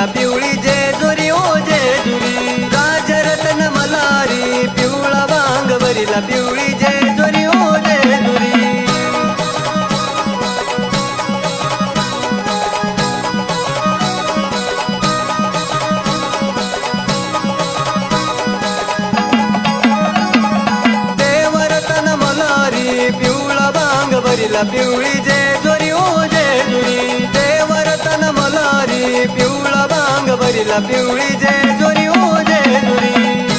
भरिला पिवळी जेजुरी ओ जेजुरी राजरत्न मल्हारी पिवळा वांग भरिला पिवळी जेजुरी ओ जेजुरी देवरत्न मल्हारी पिवळा वांग भरिला पिवळी जेजुरी ओ जेजुरी देवरत्न मल्हारी पिवळा वांग भरिला पिवळी जेजुरी ओ जेजुरी